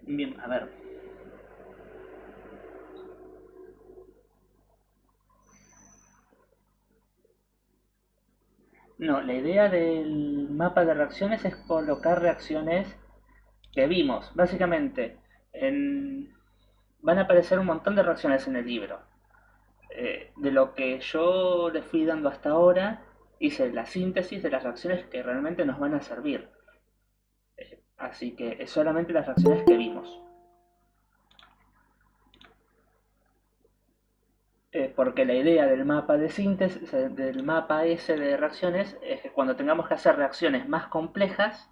Bien, a ver. No, la idea del mapa de reacciones es colocar reacciones que vimos. Básicamente, en- van a aparecer un montón de reacciones en el libro. De lo que yo le fui dando hasta ahora, hice la síntesis de las reacciones que realmente nos van a servir. Así que es solamente las reacciones que vimos. Porque la idea del mapa de síntesis, del mapa ese de reacciones, es que cuando tengamos que hacer reacciones más complejas,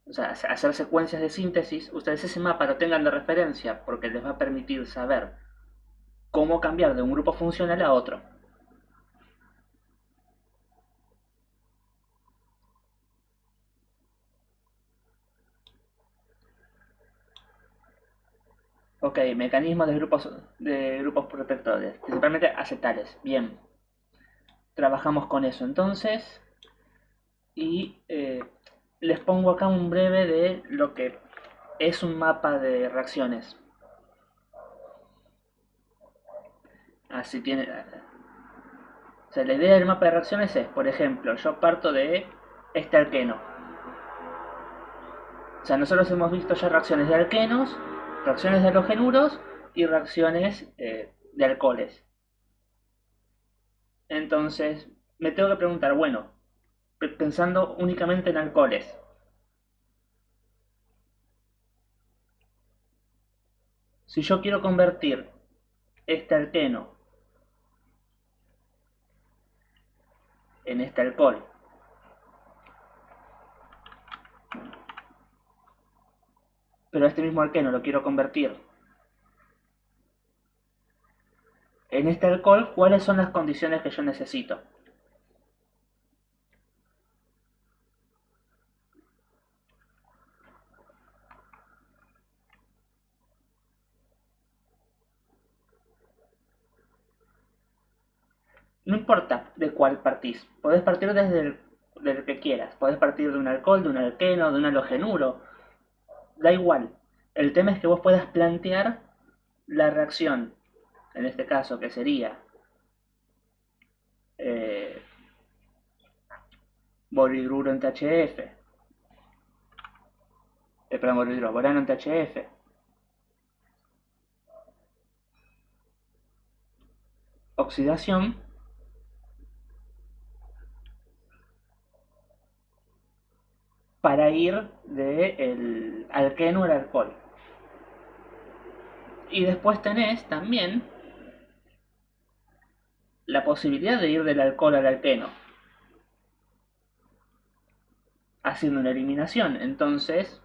o sea, hacer secuencias de síntesis, ustedes ese mapa lo tengan de referencia porque les va a permitir saber cómo cambiar de un grupo funcional a otro. Ok, mecanismos de grupos protectores, principalmente acetales. Bien, trabajamos con eso entonces y les pongo acá un breve de lo que es un mapa de reacciones. Así tiene. O sea, la idea del mapa de reacciones es, por ejemplo, yo parto de este alqueno. O sea, nosotros hemos visto ya reacciones de alquenos, reacciones de halogenuros y reacciones de alcoholes. Entonces, me tengo que preguntar, bueno, pensando únicamente en alcoholes, si yo quiero convertir este alqueno en este alcohol, pero este mismo alqueno lo quiero convertir en este alcohol, ¿cuáles son las condiciones que yo necesito? No importa de cuál partís, podés partir desde del que quieras, podés partir de un alcohol, de un alqueno, de un halogenuro, da igual. El tema es que vos puedas plantear la reacción, en este caso que sería eh, bolidruro en THF, perdón, bolidruro, borano en THF, oxidación para ir del alqueno al alcohol. Y después tenés también la posibilidad de ir del alcohol al alqueno, haciendo una eliminación. Entonces,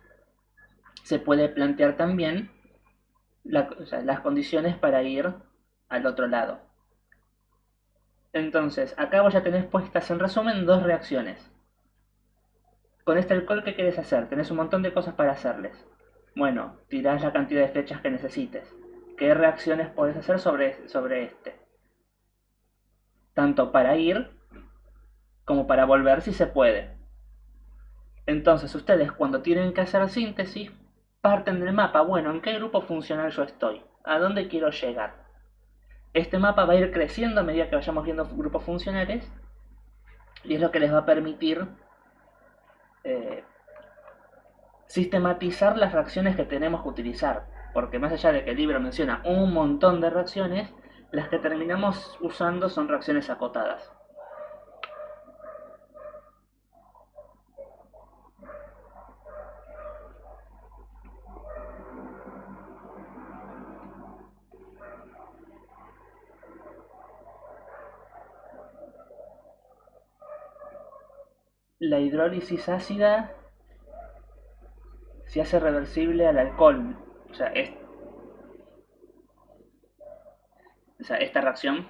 se puede plantear también o sea, las condiciones para ir al otro lado. Entonces, acá vos ya tenés puestas en resumen dos reacciones. Con este alcohol, ¿qué querés hacer? Tenés un montón de cosas para hacerles. Bueno, tirás la cantidad de flechas que necesites. ¿Qué reacciones podés hacer sobre este? Tanto para ir como para volver si se puede. Entonces ustedes cuando tienen que hacer síntesis parten del mapa, bueno, ¿en qué grupo funcional yo estoy? ¿A dónde quiero llegar? Este mapa va a ir creciendo a medida que vayamos viendo grupos funcionales y es lo que les va a permitir eh, sistematizar las reacciones que tenemos que utilizar. Porque más allá de que el libro menciona un montón de reacciones, las que terminamos usando son reacciones acotadas. La hidrólisis ácida se hace reversible al alcohol. O sea, esta reacción,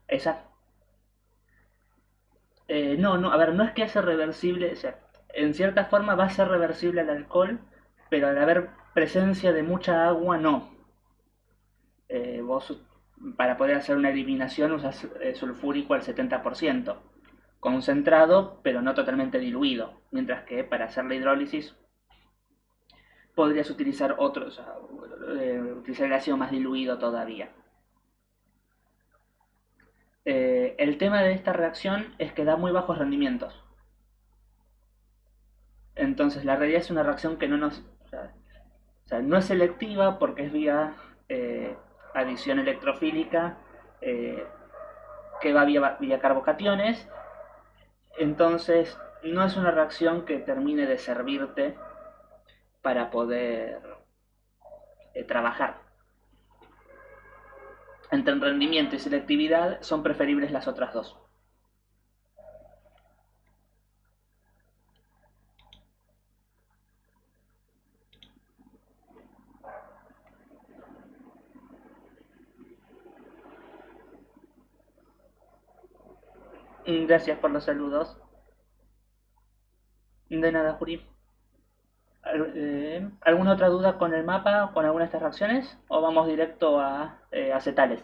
esa. No, no, a ver, no es que hace reversible, o sea, en cierta forma va a ser reversible al alcohol, pero al haber presencia de mucha agua, no. vos para poder hacer una eliminación usas sulfúrico al 70%, concentrado pero no totalmente diluido, mientras que para hacer la hidrólisis podrías utilizar otros, utilizar el ácido más diluido todavía. El tema de esta reacción es que da muy bajos rendimientos. Entonces la realidad es una reacción que no nos... O sea, no es selectiva porque es vía adición electrofílica eh, que va vía carbocationes. Entonces no es una reacción que termine de servirte para poder trabajar. Entre rendimiento y selectividad son preferibles las otras dos. Gracias por los saludos. De nada, Juri. ¿Alguna otra duda con el mapa, con alguna de estas reacciones? ¿O vamos directo a acetales?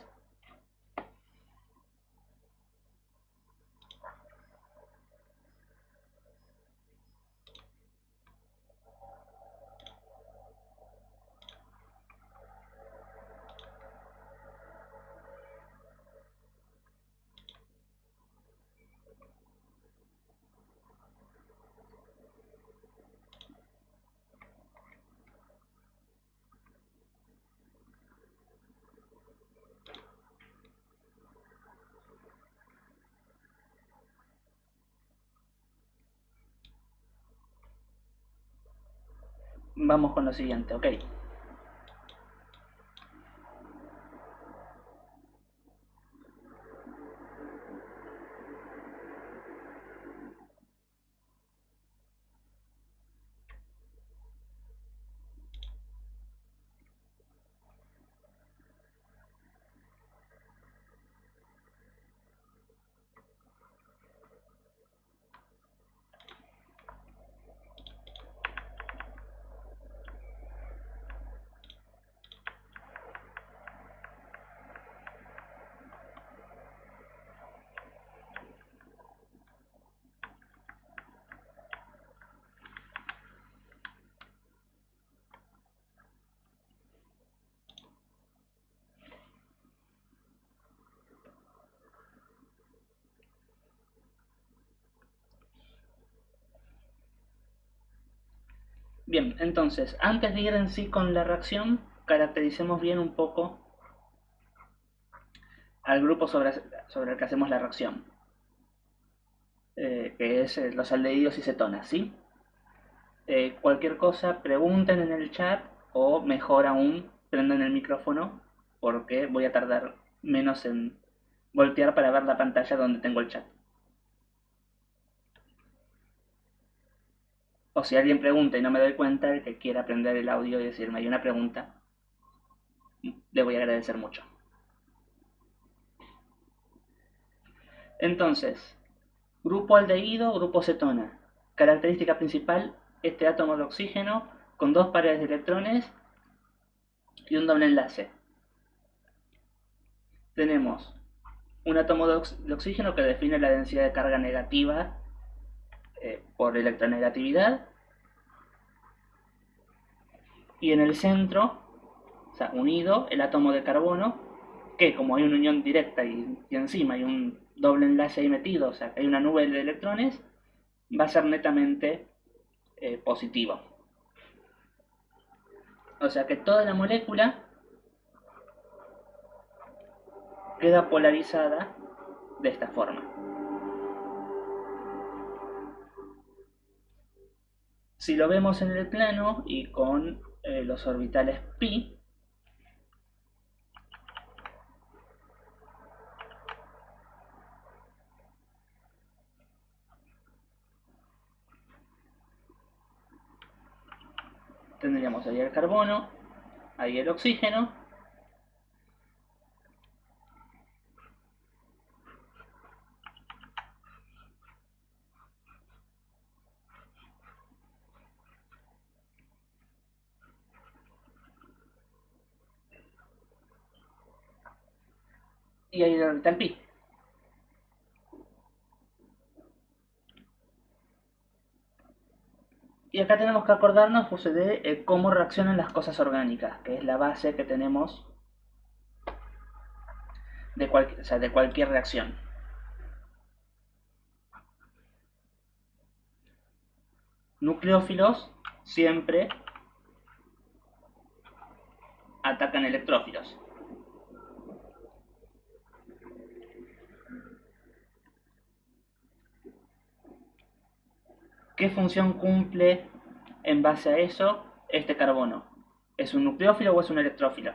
Vamos con lo siguiente, ok. Bien, entonces, antes de ir en sí con la reacción, caractericemos bien un poco al grupo sobre el que hacemos la reacción, que es los aldehídos y cetonas, ¿sí? Cualquier cosa, pregunten en el chat o mejor aún, prendan el micrófono porque voy a tardar menos en voltear para ver la pantalla donde tengo el chat. O si alguien pregunta y no me doy cuenta, el que quiera aprender el audio y decirme hay una pregunta, le voy a agradecer mucho. Entonces, grupo aldehído, grupo cetona. Característica principal, este átomo de oxígeno con dos pares de electrones y un doble enlace. Tenemos un átomo de oxígeno que define la densidad de carga negativa por electronegatividad. Y en el centro, o sea, unido, el átomo de carbono, que como hay una unión directa y encima hay un doble enlace ahí metido, o sea, que hay una nube de electrones, va a ser netamente positivo. O sea que toda la molécula queda polarizada de esta forma. Si lo vemos en el plano y con los orbitales pi, tendríamos ahí el carbono, ahí el oxígeno, y ahí está el pi. Y acá tenemos que acordarnos pues, de cómo reaccionan las cosas orgánicas, que es la base que tenemos o sea, de cualquier reacción. Nucleófilos siempre atacan electrófilos. ¿Qué función cumple en base a eso este carbono? ¿Es un nucleófilo o es un electrófilo?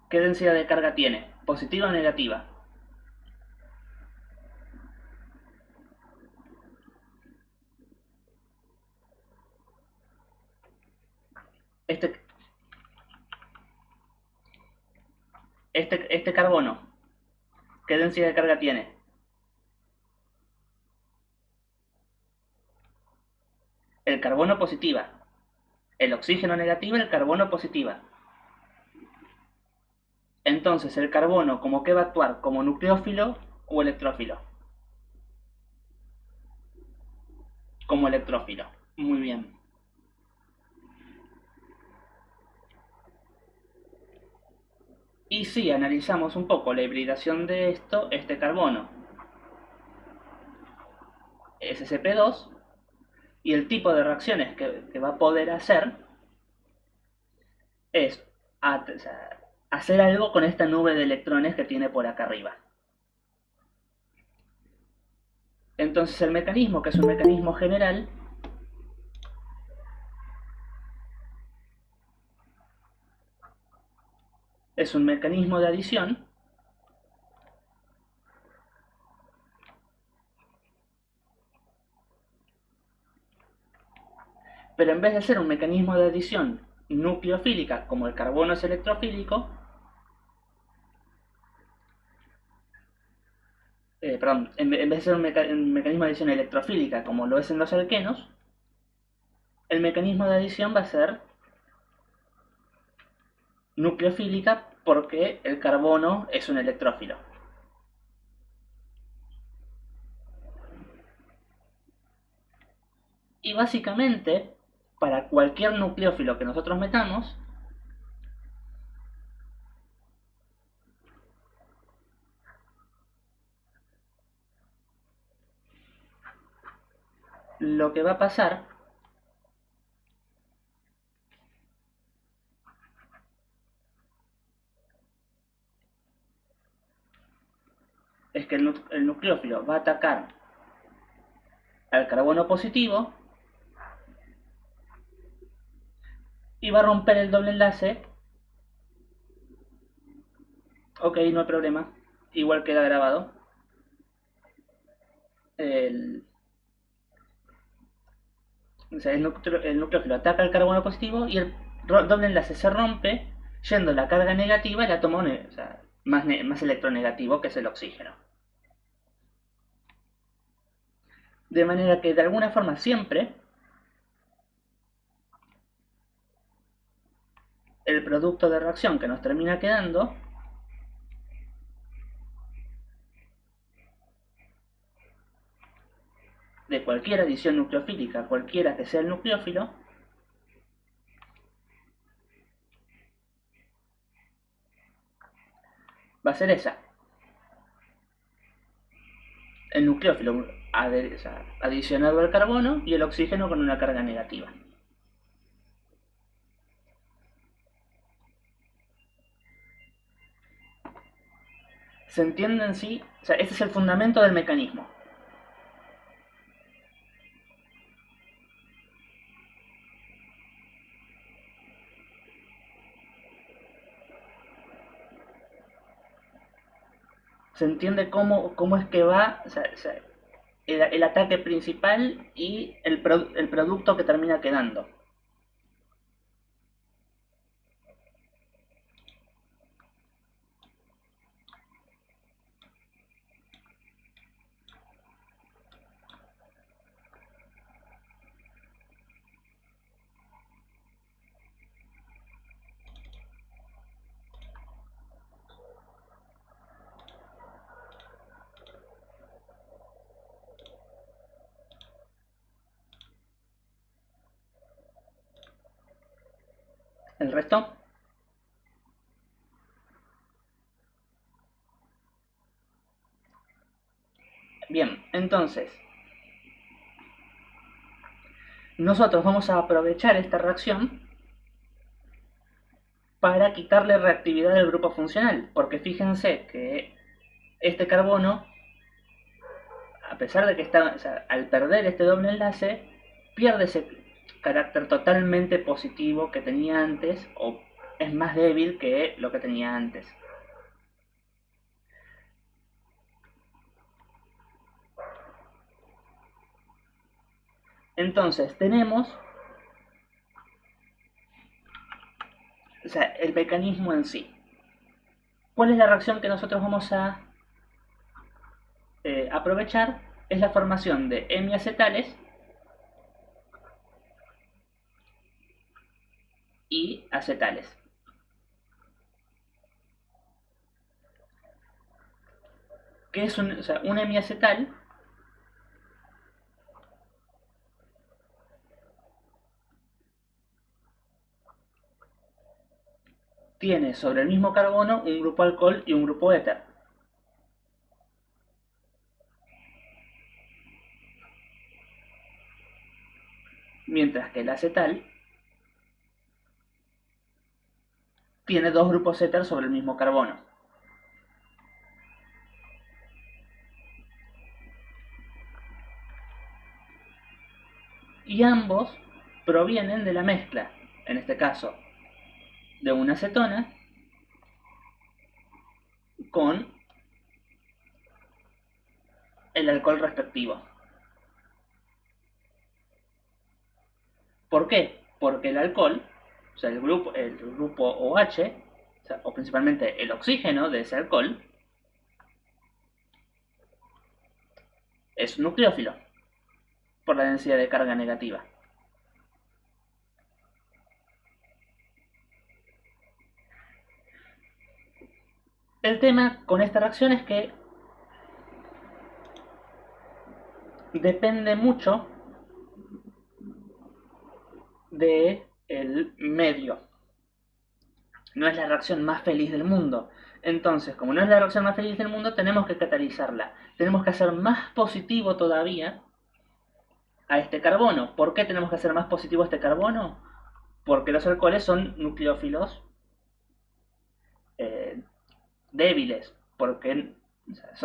¿Qué densidad de carga tiene? ¿Positiva o negativa? Este, este carbono, ¿qué densidad de carga tiene? El carbono positiva. El oxígeno negativa, el carbono positiva. Entonces, el carbono, ¿como que va a actuar? ¿Como nucleófilo o electrófilo? Como electrófilo. Muy bien. Y si analizamos un poco la hibridación de este carbono, SSP2, y el tipo de reacciones que va a poder hacer es o sea, hacer algo con esta nube de electrones que tiene por acá arriba. Entonces el mecanismo, que es un mecanismo general, es un mecanismo de adición, pero en vez de ser un mecanismo de adición nucleofílica, como el carbono es electrofílico, perdón, en vez de ser un mecanismo de adición electrofílica, como lo es en los alquenos, el mecanismo de adición va a ser nucleofílica porque el carbono es un electrófilo. Y básicamente, para cualquier nucleófilo que nosotros metamos, lo que va a pasar es que el nucleófilo va a atacar al carbono positivo y va a romper el doble enlace. Ok, no hay problema. Igual queda grabado. El, o sea, el nucleófilo ataca al carbono positivo y el doble enlace se rompe yendo la carga negativa y átomo o sea, más electronegativo, que es el oxígeno. De manera que de alguna forma siempre el producto de reacción que nos termina quedando de cualquier adición nucleofílica, cualquiera que sea el nucleófilo, va a ser esa. El nucleófilo adicionado al carbono y el oxígeno con una carga negativa. ¿Se entiende en sí? O sea, este es el fundamento del mecanismo. ¿Se entiende cómo es que va? O sea, el ataque principal y el producto que termina quedando. El resto, bien, entonces nosotros vamos a aprovechar esta reacción para quitarle reactividad al grupo funcional, porque fíjense que este carbono, a pesar de que está, o sea, al perder este doble enlace, pierde ese carácter totalmente positivo que tenía antes, o es más débil que lo que tenía antes. Entonces tenemos, o sea, el mecanismo en sí. ¿Cuál es la reacción que nosotros vamos a aprovechar? Es la formación de hemiacetales y acetales. ¿Qué es un, o sea, un hemiacetal? Tiene sobre el mismo carbono un grupo alcohol y un grupo éter. Mientras que el acetal tiene dos grupos éter sobre el mismo carbono. Y ambos provienen de la mezcla, en este caso, de una acetona con el alcohol respectivo. ¿Por qué? Porque el alcohol, o sea, el grupo OH, o sea, o principalmente el oxígeno de ese alcohol, es nucleófilo por la densidad de carga negativa. El tema con esta reacción es que depende mucho del medio. No es la reacción más feliz del mundo. Entonces, como no es la reacción más feliz del mundo, tenemos que catalizarla. Tenemos que hacer más positivo todavía a este carbono. ¿Por qué tenemos que hacer más positivo a este carbono? Porque los alcoholes son nucleófilos eh, débiles, porque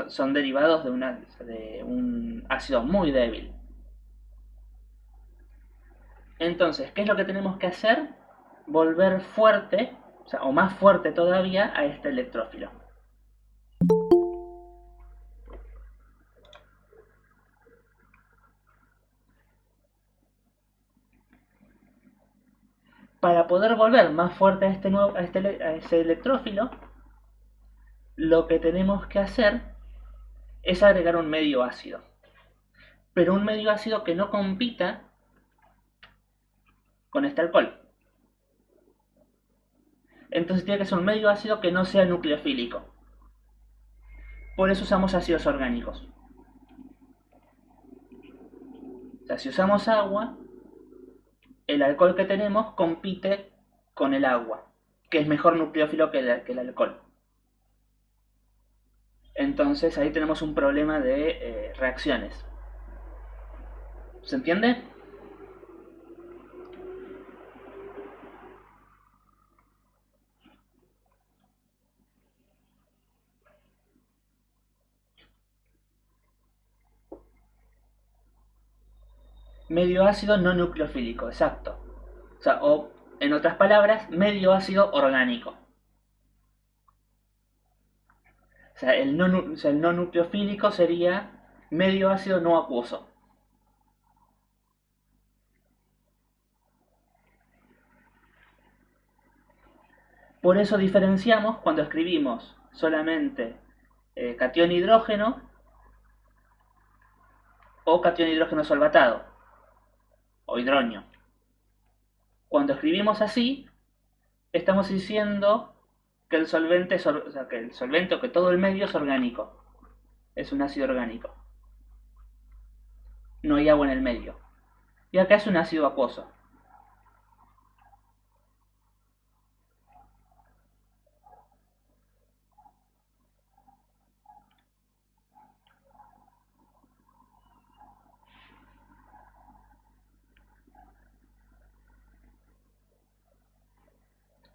son derivados de un ácido muy débil. Entonces, ¿qué es lo que tenemos que hacer? Volver fuerte, o más fuerte todavía, a este electrófilo. Para poder volver más fuerte a ese electrófilo, lo que tenemos que hacer es agregar un medio ácido. Pero un medio ácido que no compita con este alcohol. Entonces tiene que ser un medio ácido que no sea nucleofílico. Por eso usamos ácidos orgánicos. O sea, si usamos agua, el alcohol que tenemos compite con el agua, que es mejor nucleófilo que el alcohol. Entonces ahí tenemos un problema de reacciones. ¿Se entiende? Medio ácido no nucleofílico, exacto. O en otras palabras, medio ácido orgánico. O sea, el no nucleofílico sería medio ácido no acuoso. Por eso diferenciamos cuando escribimos solamente catión hidrógeno o catión hidrógeno solvatado o hidronio. Cuando escribimos así, estamos diciendo que el solvente, o sea, que el solvente o que todo el medio es orgánico, es un ácido orgánico. No hay agua en el medio. Y acá es un ácido acuoso.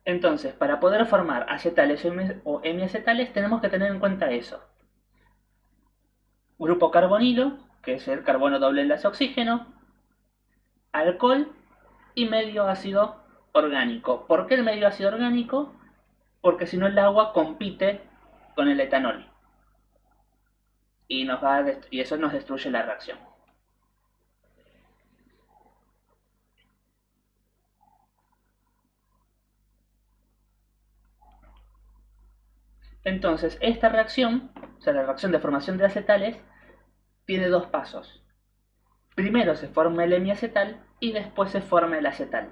Entonces, para poder formar acetales o hemiacetales tenemos que tener en cuenta eso. Grupo carbonilo, que es el carbono doble enlace oxígeno, alcohol y medio ácido orgánico. ¿Por qué el medio ácido orgánico? Porque si no el agua compite con el etanol y, y eso nos destruye la reacción. Entonces, esta reacción, o sea, la reacción de formación de acetales, tiene dos pasos. Primero se forma el hemiacetal y después se forma el acetal.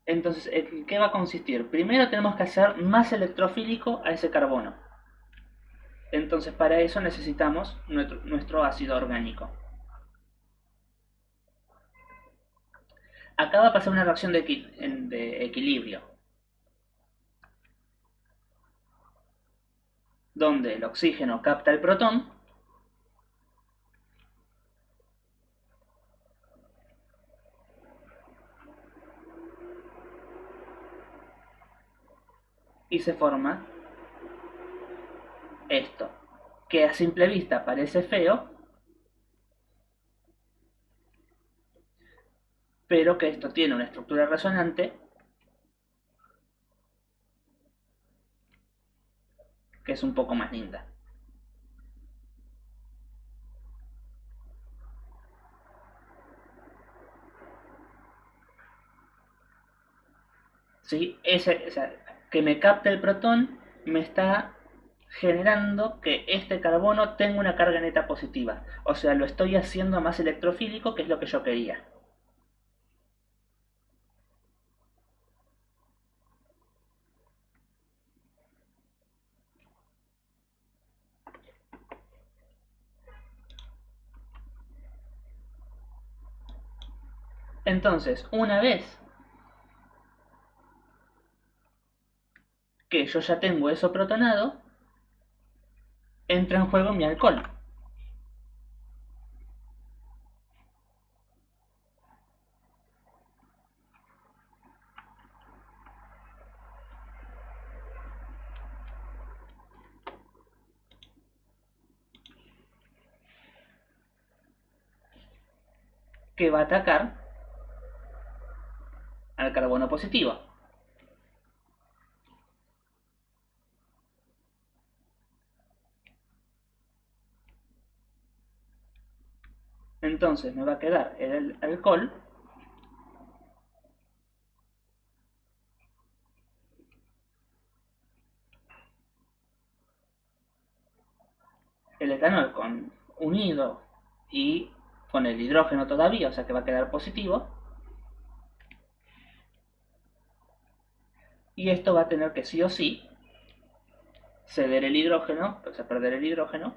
Entonces, ¿en qué va a consistir? Primero tenemos que hacer más electrofílico a ese carbono. Entonces, para eso necesitamos nuestro ácido orgánico. Acá va a pasar una reacción de equilibrio, donde el oxígeno capta el protón y se forma esto, que a simple vista parece feo, pero que esto tiene una estructura resonante que es un poco más linda. ¿Sí? O sea, que me capte el protón me está generando que este carbono tenga una carga neta positiva. O sea, lo estoy haciendo más electrofílico, que es lo que yo quería. Entonces, una vez que yo ya tengo eso protonado, entra en juego mi alcohol, que va a atacar al carbono positivo. Entonces me va a quedar el alcohol el etanol unido y con el hidrógeno todavía, o sea que va a quedar positivo, y esto va a tener que sí o sí ceder el hidrógeno, o sea, perder el hidrógeno,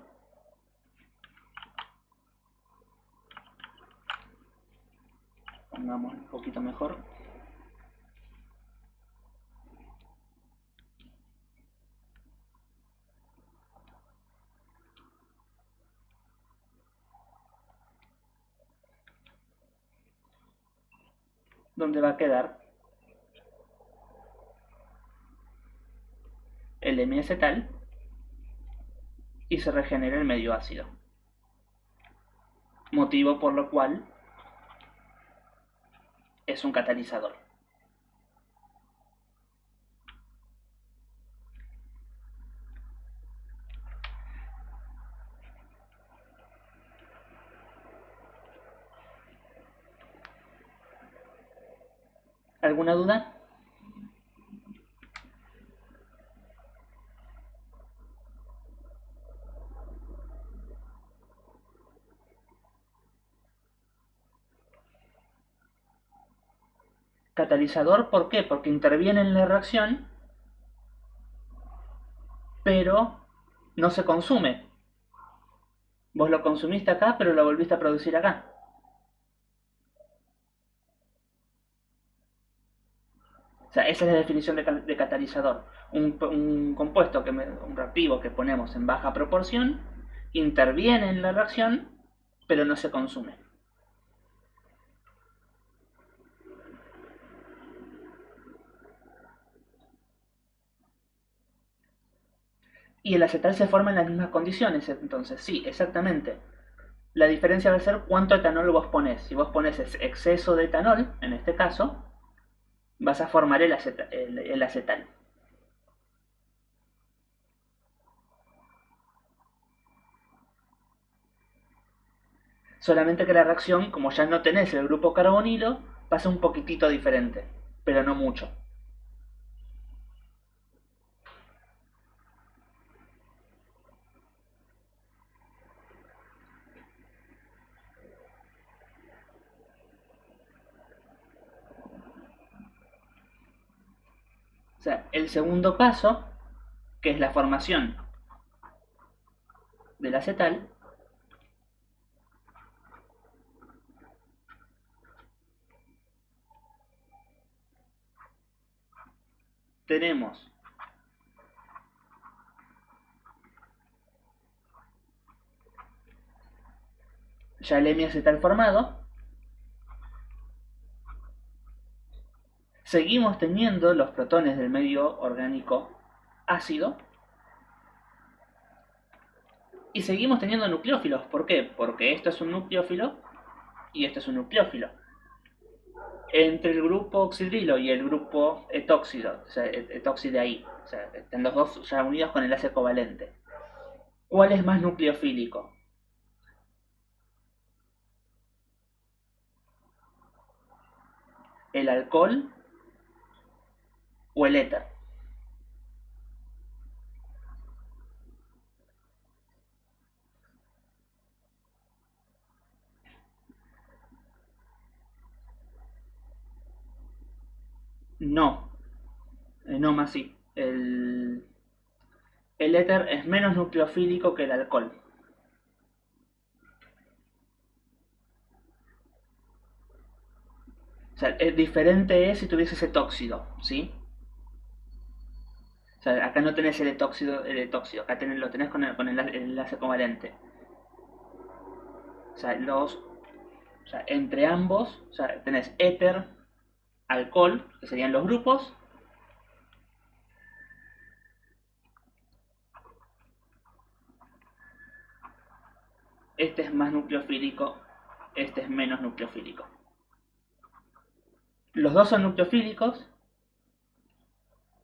pongamos un poquito mejor, donde va a quedar el hemiacetal y se regenera el medio ácido. Motivo por lo cual es un catalizador. ¿Alguna duda? Catalizador, ¿por qué? Porque interviene en la reacción, pero no se consume. Vos lo consumiste acá, pero lo volviste a producir acá. O sea, esa es la definición de catalizador. Un compuesto, un reactivo que ponemos en baja proporción, interviene en la reacción, pero no se consume. Y el acetal se forma en las mismas condiciones, entonces, sí, exactamente. La diferencia va a ser cuánto etanol vos ponés. Si vos ponés exceso de etanol, en este caso, vas a formar el acetal. Solamente que la reacción, como ya no tenés el grupo carbonilo, pasa un poquitito diferente, pero no mucho. O sea, el segundo paso, que es la formación del acetal, tenemos ya el hemiacetal formado, seguimos teniendo los protones del medio orgánico ácido y seguimos teniendo nucleófilos. ¿Por qué? Porque esto es un nucleófilo y esto es un nucleófilo. Entre el grupo oxidrilo y el grupo etóxido, o sea, etóxido ahí, o sea, están los dos ya unidos con enlace covalente. ¿Cuál es más nucleofílico? ¿El alcohol o el éter? No, no más sí. El éter es menos nucleofílico que el alcohol. O sea, es diferente es si tuviese ese tóxido, ¿sí? O sea, acá no tenés el etóxido, acá lo tenés con el enlace covalente. O sea, entre ambos, o sea, tenés éter, alcohol, que serían los grupos. Este es más nucleofílico, este es menos nucleofílico. Los dos son nucleofílicos,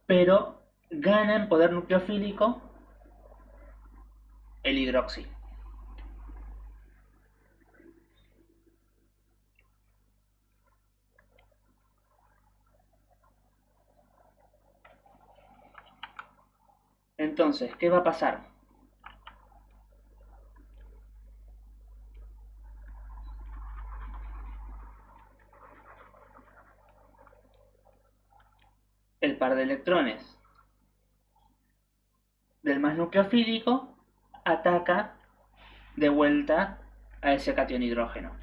pero gana en poder nucleofílico el hidroxi. Entonces, ¿qué va a pasar? El par de electrones del más nucleofílico ataca de vuelta a ese catión hidrógeno,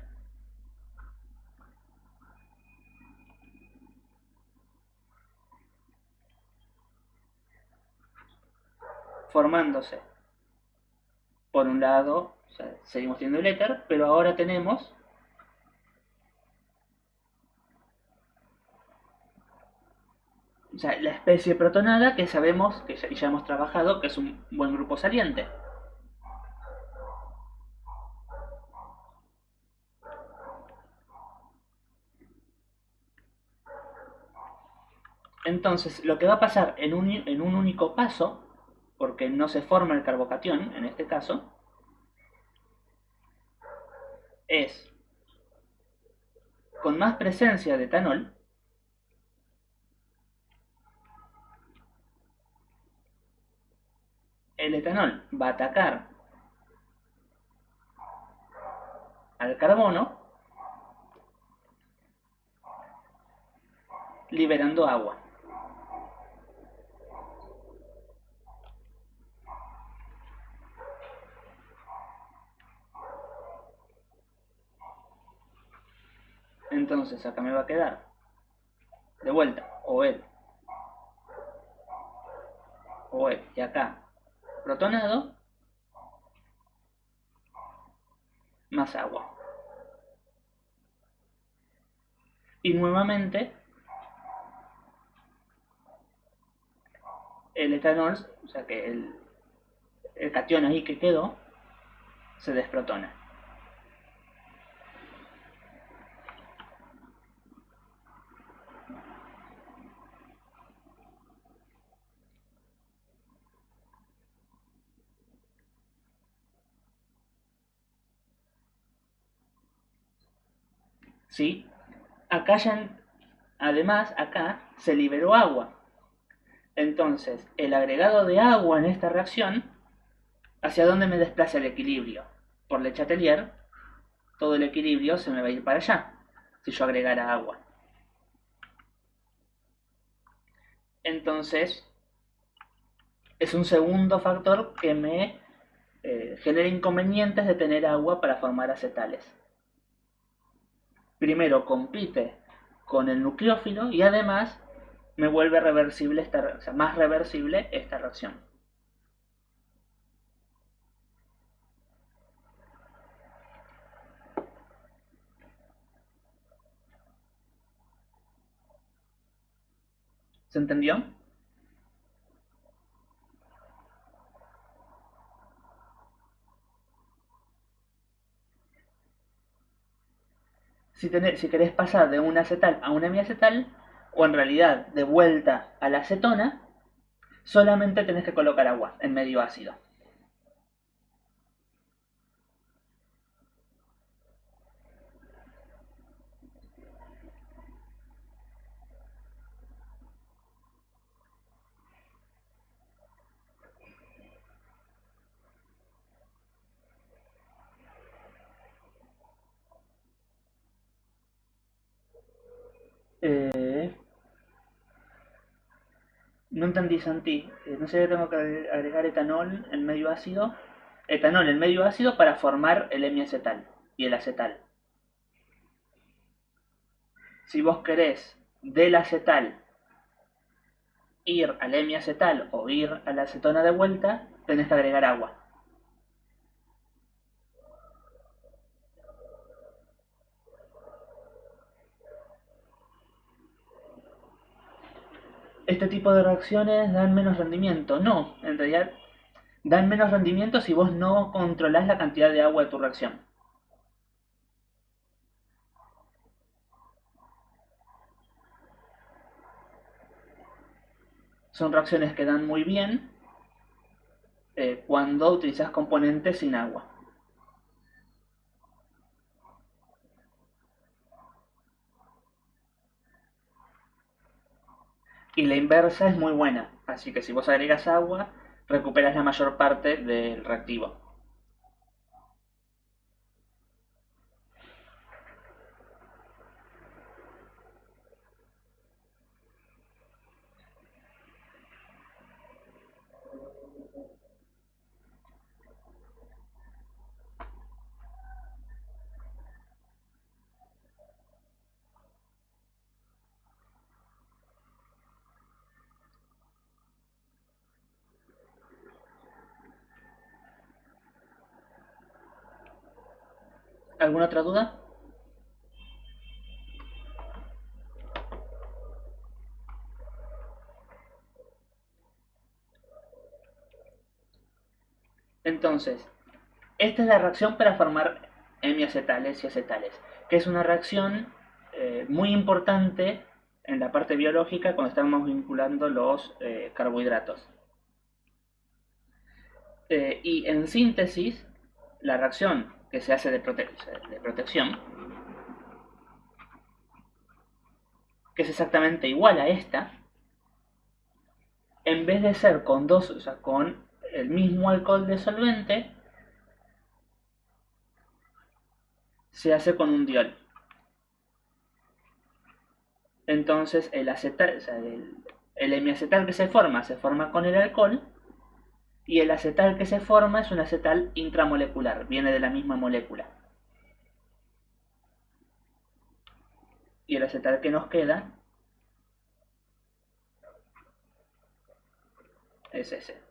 formándose por un lado, o sea, seguimos teniendo el éter, pero ahora tenemos O sea, la especie protonada que sabemos, que ya hemos trabajado, que es un buen grupo saliente. Entonces, lo que va a pasar en un único paso, porque no se forma el carbocatión en este caso, es con más presencia de etanol, el etanol va a atacar al carbono liberando agua. Entonces acá me va a quedar de vuelta OL, y acá protonado más agua. Y nuevamente el etanol, o sea que el catión ahí que quedó, se desprotona. ¿Sí? Acá ya, además, acá se liberó agua. Entonces, el agregado de agua en esta reacción, ¿hacia dónde me desplaza el equilibrio? Por Le Chatelier, todo el equilibrio se me va a ir para allá, si yo agregara agua. Entonces, es un segundo factor que me genera inconvenientes de tener agua para formar acetales. Primero compite con el nucleófilo y además me vuelve reversible o sea, más reversible esta reacción. ¿Se entendió? Si querés pasar de un acetal a un hemiacetal, o en realidad de vuelta a la acetona, solamente tenés que colocar agua en medio ácido. Eh, no entendí, Santi. No sé, tengo que agregar etanol en medio ácido. Etanol en medio ácido para formar el hemiacetal y el acetal. Si vos querés del acetal ir al hemiacetal o ir a la acetona de vuelta, tenés que agregar agua. Este tipo de reacciones dan menos rendimiento. No, en realidad dan menos rendimiento si vos no controlás la cantidad de agua de tu reacción. Son reacciones que dan muy bien cuando utilizas componentes sin agua. Y la inversa es muy buena, así que si vos agregas agua, recuperas la mayor parte del reactivo. ¿Alguna otra duda? Entonces, esta es la reacción para formar hemiacetales y acetales, que es una reacción muy importante en la parte biológica cuando estamos vinculando los carbohidratos. Y en síntesis, la reacción que se hace de protección, que es exactamente igual a esta, en vez de ser con dos, o sea, con el mismo alcohol disolvente, se hace con un diol. Entonces el acetal, o sea, el hemiacetal que se forma con el alcohol, y el acetal que se forma es un acetal intramolecular, viene de la misma molécula. Y el acetal que nos queda es ese.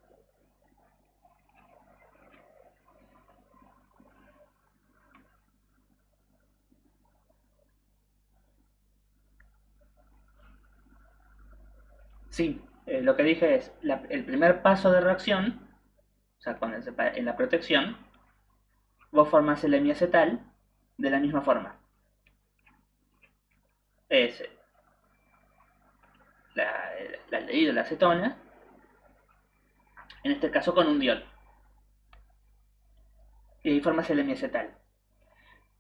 Sí, lo que dije es, el primer paso de reacción, o sea, en la protección, vos formás el hemiacetal de la misma forma. Es la aldehído, la acetona, en este caso con un diol. Y ahí formas el hemiacetal.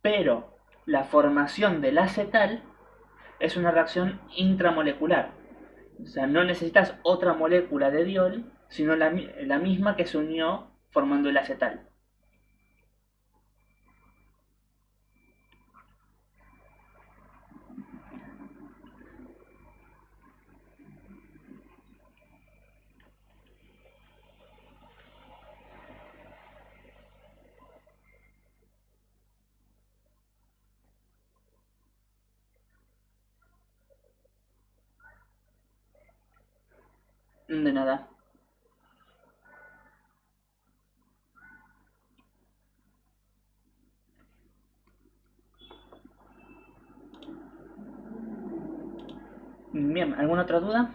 Pero la formación del acetal es una reacción intramolecular. O sea, no necesitas otra molécula de diol, sino la misma que se unió formando el acetal. De nada. Bien, ¿alguna otra duda?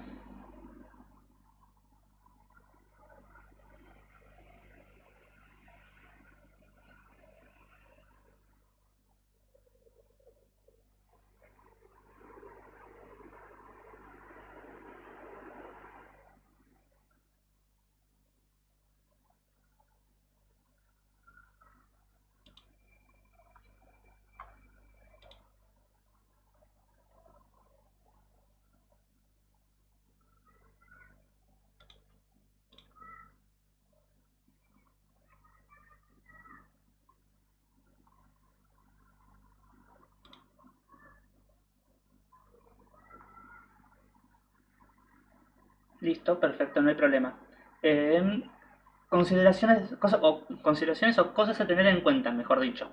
Listo, perfecto, no hay problema. Eh, consideraciones o cosas a tener en cuenta, mejor dicho.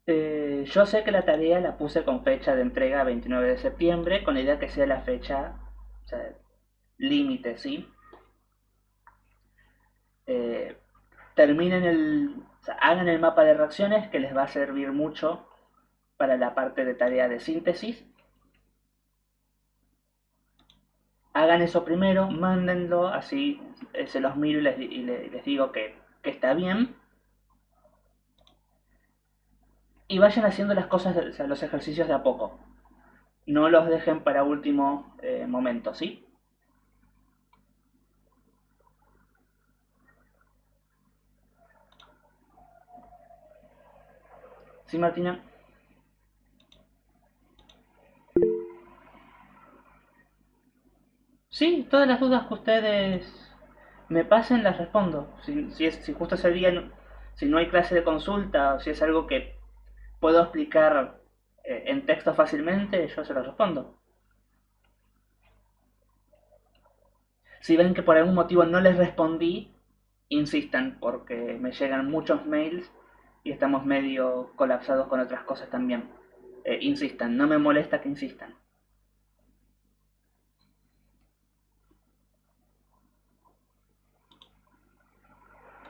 Yo sé que la tarea la puse con fecha de entrega 29 de septiembre, con la idea que sea la fecha, o sea, límite, ¿sí? Eh, o sea, hagan el mapa de reacciones que les va a servir mucho para la parte de tarea de síntesis. Hagan eso primero, mándenlo, así se los miro y les digo que está bien. Y vayan haciendo las cosas, o sea, los ejercicios de a poco. No los dejen para último momento, ¿sí? ¿Sí, Martina? Sí, todas las dudas que ustedes me pasen las respondo. Si justo ese día, si no hay clase de consulta o si es algo que puedo explicar en texto fácilmente, yo se los respondo. Si ven que por algún motivo no les respondí, insistan, porque me llegan muchos mails y estamos medio colapsados con otras cosas también. Insistan, no me molesta que insistan.